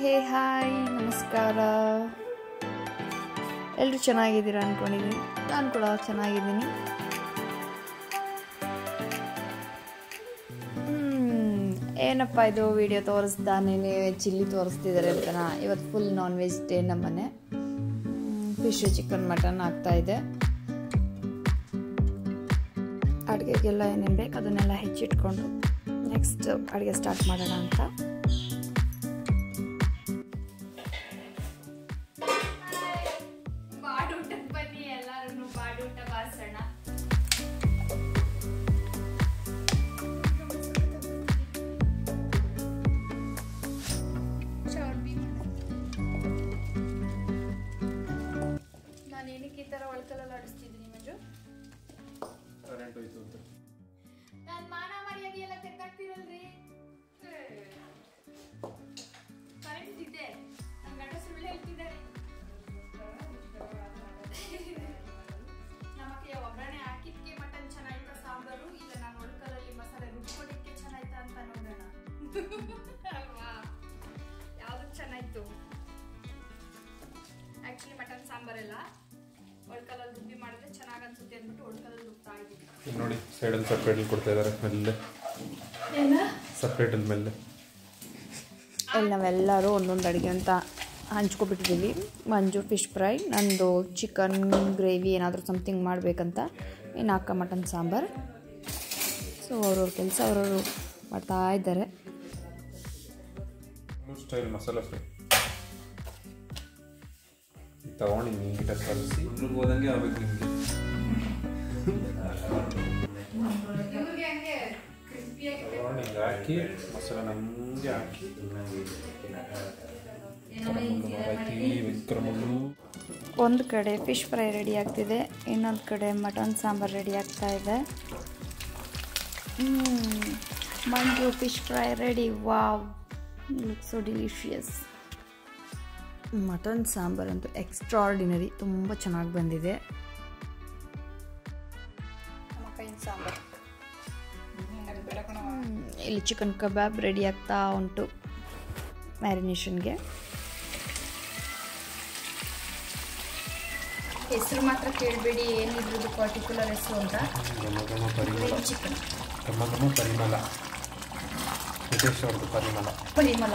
ಹೇ hi ನಮಸ್ಕಾರ. ಎಲ್ಲರೂ ಚೆನ್ನಾಗಿದ್ದೀರಾ ಅಂದ್ಕೊಂಡಿದ್ದೀನಿ. ನಾನು ಕೂಡ ಚೆನ್ನಾಗಿದ್ದೀನಿ. ಏನಪ್ಪ ಇದು ವಿಡಿಯೋ ತೋರಿಸ್ದಾನೇ ಚಿಲ್ಲಿ ತೋರಿಸ್ತಿದ್ದಾರೆ ಅಂತನಾ. ಇವತ್ತು ಫುಲ್ ನಾನ್ ವೆಜ್ ಡೇ ನಮ್ಮನೆ. ಫಿಶ್, ಚಿಕನ್, ಮಟನ್ ಆಗ್ತಾಯಿದೆ. ಅಡುಗೆಗೆಲ್ಲ ಏನೇನು ಬೇಕು ಅದನ್ನೆಲ್ಲ ಹೆಚ್ಚಿಟ್ಕೊಂಡು ನೆಕ್ಸ್ಟ್ ಅಡುಗೆ ಸ್ಟಾರ್ಟ್ ಮಾಡೋಣ ಅಂತ. ಈ ತರ ಒಳಕಲ್ಲ ಆಡಿಸ್ತಿದ್ದೀನಿ ಮಂಜು. ನಾನು ಮಾನ ಮರ್ಯಾದೆ ಎಲ್ಲ ತೆಗ್ದಾಕ್ತಿರಲ್ರಿ. ಕರೆಂಟ್ ಇದ್ದೆ ನನ್ನ ಗಂಡ ಸುಳ್ಳು ಹೇಳ್ತಿದ್ದಾರೆ. ನಮಗೆ ಒಗ್ಗರಣೆ ಹಾಕಿದ್ಕೆ ಮಟನ್ ಚೆನ್ನಾಯ್ತಾ ಸಾಂಬಾರು, ಇಲ್ಲ ನಾನು ಒಳಕಲ್ಲಲ್ಲಿ ಮಸಾಲೆ ರುಬ್ಕೊಂಡಿದ್ಕೆ ಚೆನ್ನಾಯ್ತಾ ಅಂತ ನೋಡೋಣ ಅಲ್ವಾ. ಯಾವ್ದು ಚೆನ್ನಾಯ್ತು ಆಕ್ಚುಲಿ ಮಟನ್ ಸಾಂಬಾರೆಲ್ಲ ಒಳಕಲ್ಲಲ್ಲಿ ರುಬ್ಬಿ ಮಾಡಿದ್ರೆ ಚೆನ್ನಾಗಿ ಅನ್ಸುತ್ತೆ ಅಂದ್ಬಿಟ್ಟು ಒಳಕಲ್ಲಲ್ಲಿ ರುಬ್ತಾ ಇದ್ದೀನಿ. ನೋಡಿ ಸೈಡಲ್ಲಿ ಸಪ್ರೇಟಲ್ಲಿ ಕೊಡ್ತಾ ಇದ್ದಾರೆ. ಮೆಲ್ಲೆ ಸಪ್ರೇಟಲ್ಲಿ ಮೆಲ್ಲೆ ನಾವೆಲ್ಲರೂ ಒಂದೊಂದು ಅಡುಗೆ ಅಂತ ಹಂಚ್ಕೊಬಿಟ್ಟಿದ್ದೀವಿ. ಮಂಜು ಫಿಶ್ ಫ್ರೈ, ನಂದು ಚಿಕನ್ ಗ್ರೇವಿ ಏನಾದರೂ ಸಮಥಿಂಗ್ ಮಾಡಬೇಕಂತ, ಇನ್ನು ಅಕ್ಕ ಮಟನ್ ಸಾಂಬಾರು. ಸೊ ಅವ್ರವ್ರ ಕೆಲಸ ಅವ್ರವರು ಮಾಡ್ತಾ ಇದ್ದಾರೆ. ಸ್ಟೈಲ್ ಮಸಾಲ ಫ್ರೈ ತಗೊಂಡು ನೀಟಾಗಿ ಕಲಿಸಿ ಹೋದಂಗೆ ಆಗ್ಬೇಕು ನಿಮಗೆ. ಹಿಂಗೆ ಹಾಕಿ ಮಸಾಲ ನಮಗೆ ಹಾಕಿ ಒಂದು ಕಡೆ ಫಿಶ್ ಫ್ರೈ ರೆಡಿ ಆಗ್ತಿದೆ, ಇನ್ನೊಂದು ಕಡೆ ಮಟನ್ ಸಾಂಬಾರು ರೆಡಿ ಆಗ್ತಾ ಇದೆ. Manju fish fry ready. Wow, look so delicious. Mutton ಸಾಂಬಾರಂತೂ ಎಕ್ಸ್ಟ್ರಾರ್ಡಿನರಿ, ತುಂಬ ಚೆನ್ನಾಗಿ ಬಂದಿದೆ. ಇಲ್ಲಿ ಚಿಕನ್ ಕಬಾಬ್ ರೆಡಿ ಆಗ್ತಾ ಉಂಟು ಮ್ಯಾರಿನೇಷನ್ಗೆ. ಹೆಸರು ಮಾತ್ರ ಕೇಳಬೇಡಿ, ಏನಿದ್ರದ್ದು ಪರ್ಟಿಕ್ಯುಲರ್ ಹೆಸರು ಅಂತ. ಚಿಕನ್ ಪರಿಮಳ, ನಿತೇಶ್ ಅವ್ರದ್ದು ಪರಿಮಳ.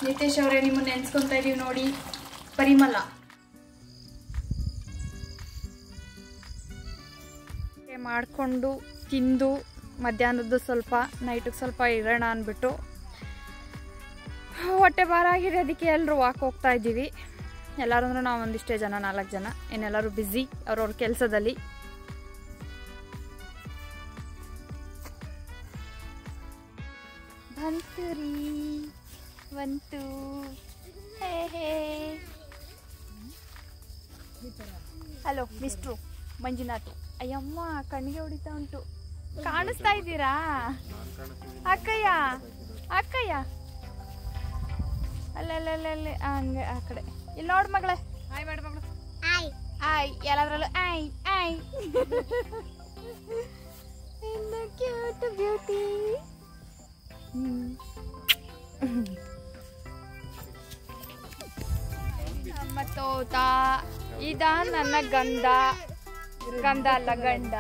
ನಿತೇಶ್ ಅವರೇ, ನಿಮ್ಮನ್ನ ನೆನ್ಸ್ಕೊತಾ ಇದೀವಿ ನೋಡಿ. ಪರಿಮಳ ಮಾಡಿಕೊಂಡು ತಿಂದು ಮಧ್ಯಾಹ್ನದ್ದು ಸ್ವಲ್ಪ ನೈಟಿಗೆ ಸ್ವಲ್ಪ ಇರೋಣ ಅಂದ್ಬಿಟ್ಟು ಹೊಟ್ಟೆ ಭಾರ ಆಗಿದೆ. ಅದಕ್ಕೆ ಎಲ್ಲರೂ ವಾಕ್ ಹೋಗ್ತಾ ಇದ್ದೀವಿ. ಎಲ್ಲರೂ ಅಂದ್ರೆ ನಾವು ಒಂದಿಷ್ಟೇ ಜನ, 4 ಜನ. ಇನ್ನೆಲ್ಲರೂ ಬ್ಯುಸಿ ಅವ್ರವ್ರ ಕೆಲಸದಲ್ಲಿ. ಬಂತುರಿ ಬಂತು. ಹೇ ಹೇ ಹಲೋ ಮಿಸ್ಟ್ರು ಮಂಜುನಾಥ್. ಅಯ್ಯಮ್ಮ ಕಣ್ಣಿಗೆ ಹೊಡಿತಾ ಉಂಟು. ಕಾಣಿಸ್ತಾ ಇದ್ದೀರಾ ಅಕ್ಕಯ್ಯ? ಅಕ್ಕಯ್ಯ ಅಲ್ಲೇ ಹಂಗೆ ಆ ಕಡೆ. ಇಲ್ಲಿ ನೋಡು ಮಗಳೇ, ಆಯ್ ಮಾಡು ಮಗಳು. ಆಯ್ ಆಯ್ ಎಲ್ಲದ್ರಲ್ಲೂ ಆಯ್ ಆಯ್. Cute beauty. ನಮ್ಮ ತೋತ ಇದ ನನ್ನ ಗಂಧ. ಗಂಧ ಅಲ್ಲ ಗಂಡ.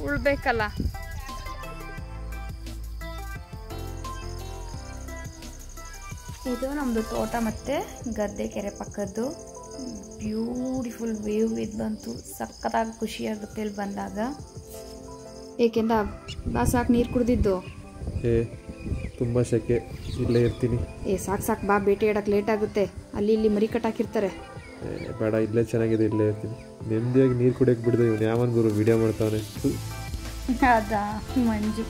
ಉಳ್ಬೇಕಲ್ಲ. ಇದು ನಮ್ಮದು ತೋಟ ಮತ್ತು ಗದ್ದೆ ಕೆರೆ ಪಕ್ಕದ್ದು. ಬ್ಯೂಟಿಫುಲ್ ವ್ಯೂ ಇದು ಬಂತು. ಸಖತ್ತಾಗಿ ಖುಷಿಯಾಗುತ್ತೆ ಇಲ್ಲಿ ಬಂದಾಗ. ಏಕೆಂದ ಬಾ ಸಾಕು ನೀರು ಕುಡ್ದಿದ್ದು. ತುಂಬ ಸೆಕೆ, ಇಲ್ಲೇ ಇರ್ತೀನಿ. ಸಾಕು ಬಾ, ಬೇಟೆ ಆಡಕ್ಕೆ ಲೇಟ್ ಆಗುತ್ತೆ. ಅಲ್ಲಿ ಇಲ್ಲಿ ಮರಿ ಕಟ್ಟಾಕಿರ್ತಾರೆ. ಬೇಡ, ಇಲ್ಲೇ ಚೆನ್ನಾಗಿದೆ, ಇಲ್ಲೇ ಇರ್ತೀನಿ. ನೆಮ್ಮದಿಯಾಗಿ ನೀರು ಕುಡಿಯೋಕೆ ಬಿಡಿದೆ. ಇವನು ಯಾವನ್ ಗುರು ವಿಡಿಯೋ ಮಾಡ್ತಾವನೆ. ಅದಾ ಮಂಜು.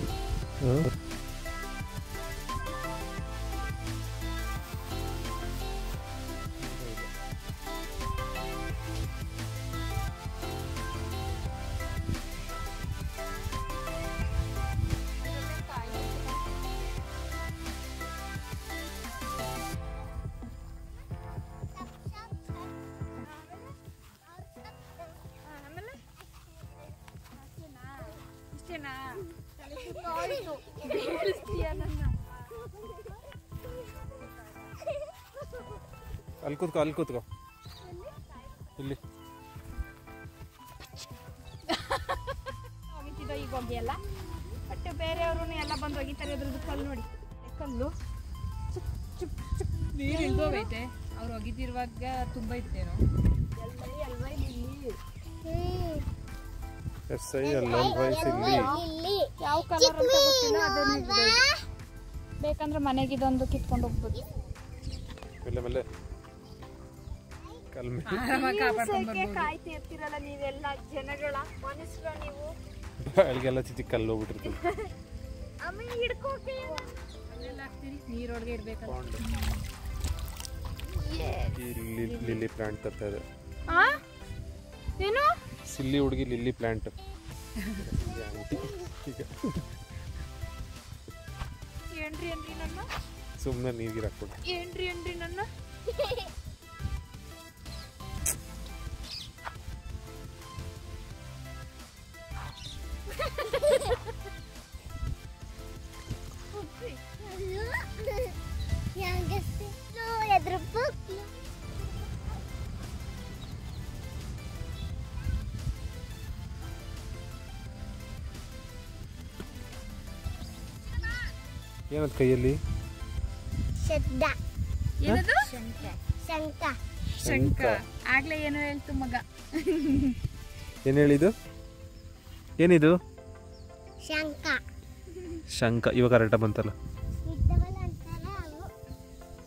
ಆಚೆನಾ ಆಯ್ತು ಬೀಳಿಸ್ತೀಯ ನನ್ನ ಅಲ್ಲಿ ಕೂತ್ಕೋ ಇಲ್ಲಿ ಹೋಗಿದ್ದ ಈಗ ಹೋಗಿಯಲ್ಲ ಬಟ್ ಬೇರೆಯವರು ಎಲ್ಲ ಬಂದು ಹೋಗಿತಾರೆ ಅದ್ರದ್ದು ಕಲ್ಲು ನೋಡಿ ಕಲ್ಲು ನೀರು ಇಳ್ದೋಗೈತೆ ಅವ್ರು ಹೋಗಿದ್ದಿರುವಾಗ ತುಂಬ ಇತ್ತೇನೋ ಯಾವ ಕಲರ್ ಅಂತ ಗೊತ್ತಿಲ್ಲ ಅದನ್ನ ಬೇಕಂದ್ರೆ ಮನೆಗೆ ಇದೊಂದು ಕಿತ್ಕೊಂಡು ಹೋಗ್ಬೋದು ಕಾಯ್ತಾ ಇರ್ತೀರಲ್ಲ ನೀವೆಲ್ಲ ಜನಗಳ ಮನುಷ್ಯರ ನೀವು ಅಲ್ಲಿಗೆಲ್ಲ ಚಿಕ್ಕ ಕಲ್ಲು ಹೋಗ್ಬಿಟ್ಟಿರ್ತೀವಿ ಆಮೇಲೆ ಹಿಡ್ಕೋಕೆ ಅಲ್ಲೆಲ್ಲ ಹಾಕ್ತೀರಿ ನೀರೊಳಗೆ ಇಡ್ಬೇಕಲ್ಲ ಲಿಲ್ಲಿ ಪ್ಲಾಂಟ್ ತರ್ತಾ ಇದೆ ಏನು ಸಿಲ್ಲಿ ಹುಡುಗಿ ಲಿಲ್ಲಿ ಪ್ಲಾಂಟ್ ಏನ್ರಿ ನನ್ನ ಸುಮ್ಮನೆ ನೀರಿಗೆ ಹಾಕ್ಬಿಡು ಏನ್ರಿ ನನ್ನ ಏನದು ಕೈಯಲ್ಲಿ ಏನದು ಶಂಕ ಆಗ್ಲೇ ಏನೋ ಹೇಳ್ತು ಮಗ ಏನು ಹೇಳಿದು ಏನಿದು ಶಂಕ ಇವಾಗ ಕರೆಕ್ಟ ಬಂತಲ್ಲ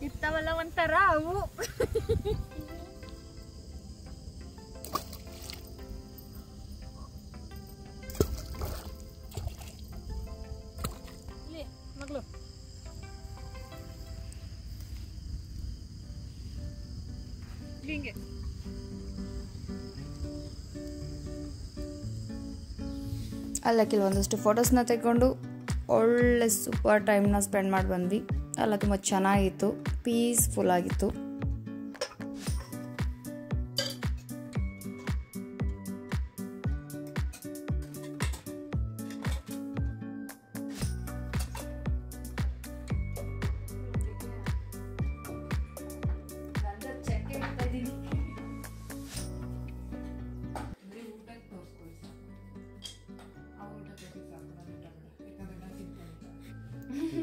ಇತ್ತವಲ್ಲ ಒಂಥರ ಅವು ಮಗಳು ಹಿಂಗೆ ಅಲ್ಲ ಕೆಲವೊಂದಷ್ಟು ಫೋಟೋಸ್ನ ತೆಗೆಕೊಂಡು ಒಳ್ಳೆ ಸೂಪರ್ ಟೈಮ್ನ ಸ್ಪೆಂಡ್ ಮಾಡಿ ಬಂದ್ವಿ. ಎಲ್ಲ ತುಂಬ ಚೆನ್ನಾಗಿತ್ತು, ಪೀಸ್ಫುಲ್ ಆಗಿತ್ತು.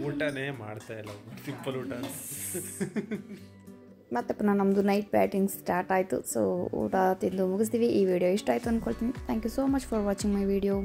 ಊಟನೇ ಮಾಡ್ತಾ ಇಲ್ಲ, ಸಿಂಪಲ್ ಊಟ. ಮತ್ತೆ ಪುನಃ ನಮ್ಮದು ನೈಟ್ ಬ್ಯಾಟಿಂಗ್ ಸ್ಟಾರ್ಟ್ ಆಯಿತು. ಸೊ ಊಟ ತಿಂದು ಮುಗಿಸ್ತೀವಿ. ಈ ವಿಡಿಯೋ ಇಷ್ಟ ಆಯಿತು ಅಂದ್ಕೊಳ್ತೀನಿ. Thank you so much for watching my video.